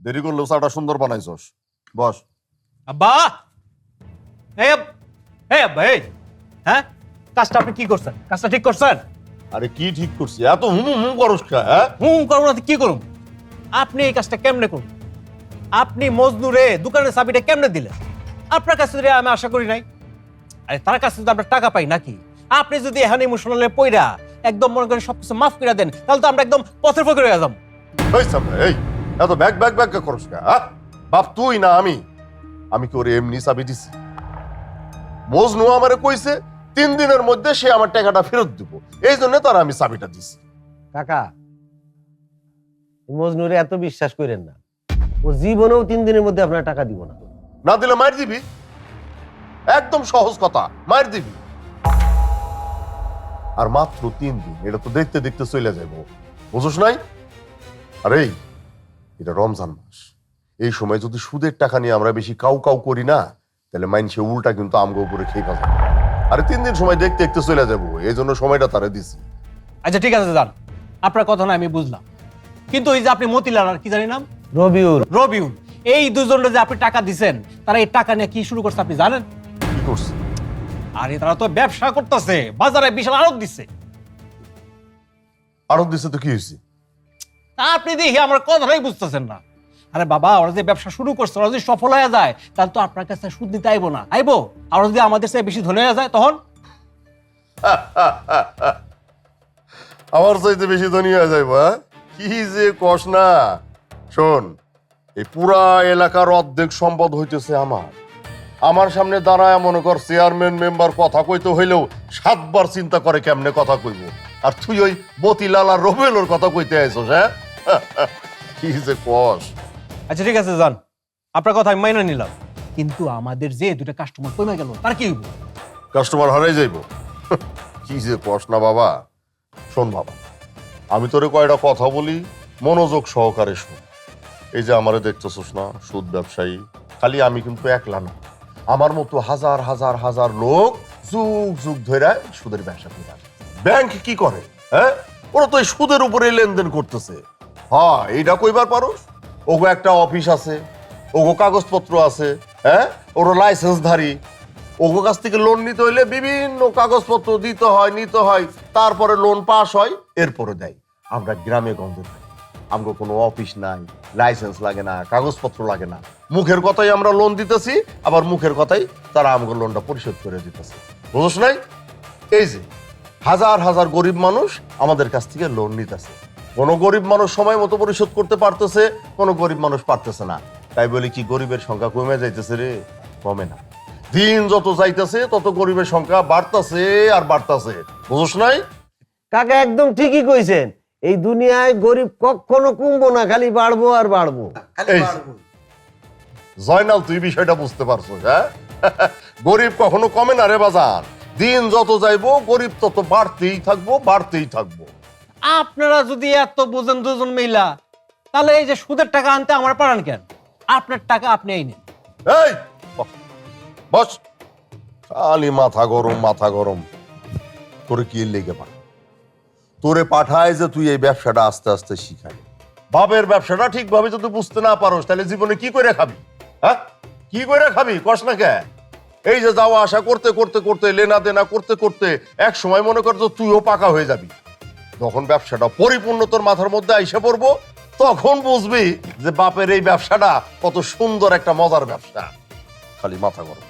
দেরি করলেও চাটা সুন্দর বানাইছস। বস। আব্বা এই আব্বা এই হ্যাঁ কাজটা আপনি কি করছেন? কাজটা ঠিক করছেন? আরে কি ঠিক করছি? এত হুম হুম করস কা? হ্যাঁ করবো না তো কি করুন? আপনি এই কাজটা কেমনে করুন? আপনি মজনুরে দোকানের চাবিটা কেমনে দিলেন? আপনার কাছে থেকে আমি আশা করি নাই। আরে তার কাছে তো আমরা টাকা পাই নাকি? আপনি যদি এখন ইমোশনালে পইরা একদম মনে করেন সবকিছু মাফ করে দেন, তাহলে তো আমরা একদম পথের ফকির হয়ে যাবো। এই সামনে এই এত ব্যাগ ব্যাগ ব্যাগ করস কা? হ্যাঁ বাপ তুই না আমি? আমি কি ওরে এমনি চাবি দিছি? মজনু আমারে কইছে 3 দিনের মধ্যে সে আমার টাকাটা ফেরত দিব, এই জন্য তার আমি চাবিটা দিছি। কাকা মজনুরে এত বিশ্বাস করেন না, ও জীবনেও 3 দিনের মধ্যে আপনার টাকা দিব না। না দিলে মার দিবি, একদম সহজ কথা, মার দিবি। আর মাত্র 3 দিন, এটা তো দেখতে দেখতে চলে যাবো, বুঝছ নাই? আরে এটা রমজান মাস, এই সময় যদি সুদের টাকা নিয়ে আমরা বেশি কাউ কাউ করি না, তাহলে মাইনসে উল্টা কিন্তু আমগো উপরে খেয়ে ফেলবে। আরে 3 দিন সময় দেখতে দেখতে চলে যাবো, এই জন্য সময়টা তারা দিছি। আচ্ছা ঠিক আছে যান, আপনার কথা না আমি বুঝলাম, কিন্তু এই যে আপনি মতিলাল আর কি জানি নাম, রবিউল, এই দুজনের যে আপনি টাকা দিছেন, তারা এই টাকা নিয়ে কি শুরু করছে আপনি জানেন? কি করছে? আরে তারা তো ব্যবসা করতেছে, বাজারে বিশাল আড়ত দিচ্ছে। আরো দিছে তো কি হয়েছে? আপনি দেখি আমার কথাটাই বুঝতেছেন না। আরে বাবা, ওরা যে ব্যবসা শুরু করছে, ওরা যদি সফল হয়ে যায়, তাহলে তো আপনার কাছে সুদ নিতে আইবো না, আইবো? আর যদি আমাদের চেয়ে বেশি ধনী হয়ে যায় তখন? আমার চাইতে বেশি ধনী হয়ে যাইব? কি যে কস না। শোন, এই পুরা এলাকার অর্ধেক সম্পদ হইতেছে আমার সামনে দাঁড়ায় মনে কর চেয়ারম্যান মেম্বার কথা কইতে হইলেও 7 বার চিন্তা করে কেমনে কথা কইব, আর তুই ওই মতিলাল আর রবিউলের কথা কইতে আইছস? হ্যাঁ কি যে কস। আচ্ছা ঠিক আছে যান, আপনার কথা আমি মাইনা নিলাম, কিন্তু আমাদের যে 2টা কাস্টমার কমে গেল, তার কি হইব? কাস্টমার হারাই যাইব? কি যে কস না বাবা। শোন বাবা, আমি তোরে কয়টা কথা বলি, মনোযোগ সহকারে শোন। এই যে আমারে দেখতেছস না, সুদ ব্যবসায়ী, খালি আমি কিন্তু একলা না, আমার মতো হাজার হাজার হাজার লোক যুগ যুগ ধরে সুদের ব্যবসা করে আসে। ব্যাংক কি করে? হ্যাঁ, ওরা তো এই সুদের উপরে লেনদেন করতেছে। হ্যাঁ, এইটা কইবার পারোস? ওগো একটা অফিস আছে, ওগো কাগজপত্র আছে, হ্যাঁ, ওরা লাইসেন্সধারী। ওগো কাছ থেকে লোন নিতে হইলে বিভিন্ন কাগজপত্র দিতে হয়, নিতে হয়, তারপরে লোন পাস হয়, এরপরে দেয়। আমরা গ্রামে গঞ্জে থাকি, আমগো কোনো অফিস নাই, লাইসেন্স লাগে না, কাগজপত্র লাগে না, মুখের কথাই আমরা লোন দিতেছি, আবার মুখের কথাই তারা আমগো লোনটা পরিশোধ করে দিতেছে, বুঝছ নাই? এই যে হাজার হাজার গরিব মানুষ আমাদের কাছ থেকে লোন নিতেছে, কোনো গরিব মানুষ সময় মতো পরিশোধ করতে পারতেছে, কোনো গরিব মানুষ পারতেছে না। তাই বলি কি গরিবের সংখ্যা কমে যাইতেছে? রে, কমে না। দিন যত যাইতেছে তত গরিবের সংখ্যা বাড়তেছে আর বাড়তেছে, বুঝছ নাই? কাকা একদম ঠিকই কইছেন, এই দুনিয়ায় গরিব কখনো কমবো না, খালি বাড়বো আর বাড়বো। জয়নাল, তুই বিষয়টা বুঝতে পারছো? হ্যাঁ, গরিব কখনো কমে না রে বাজান, দিন যত যাইবো গরিব তত বাড়তেই থাকবো, বাড়তেই থাকবো। আপনারা যদি এত বোঝেন দুজন মিলা, তাহলে এই যে সুদের টাকা আনতে আমার পারান কেন? আপনার টাকা আপনি এই নেন। এই বস, খালি মাথা গরম, মাথা গরম। তোরে কি লেগে পাঠায়? তোরে পাঠায় যে তুই এই ব্যবসাটা আস্তে আস্তে শিখাই। বাপের ব্যবসাটা ঠিকভাবে যদি বুঝতে না পারোস, তাহলে জীবনে কি করে খাবি? হ্যাঁ, কি করে খাবি কস না কে? এই যে যাওয়া আসা করতে করতে করতে, লেনা দেনা করতে করতে এক সময় মনে কর যে তুইও পাকা হয়ে যাবি। যখন ব্যবসাটা পরিপূর্ণ তোর মাথার মধ্যে আইসা পড়বো, তখন বুঝবি যে বাপের এই ব্যবসাটা কত সুন্দর একটা মজার ব্যবসা। খালি মাথা গরম।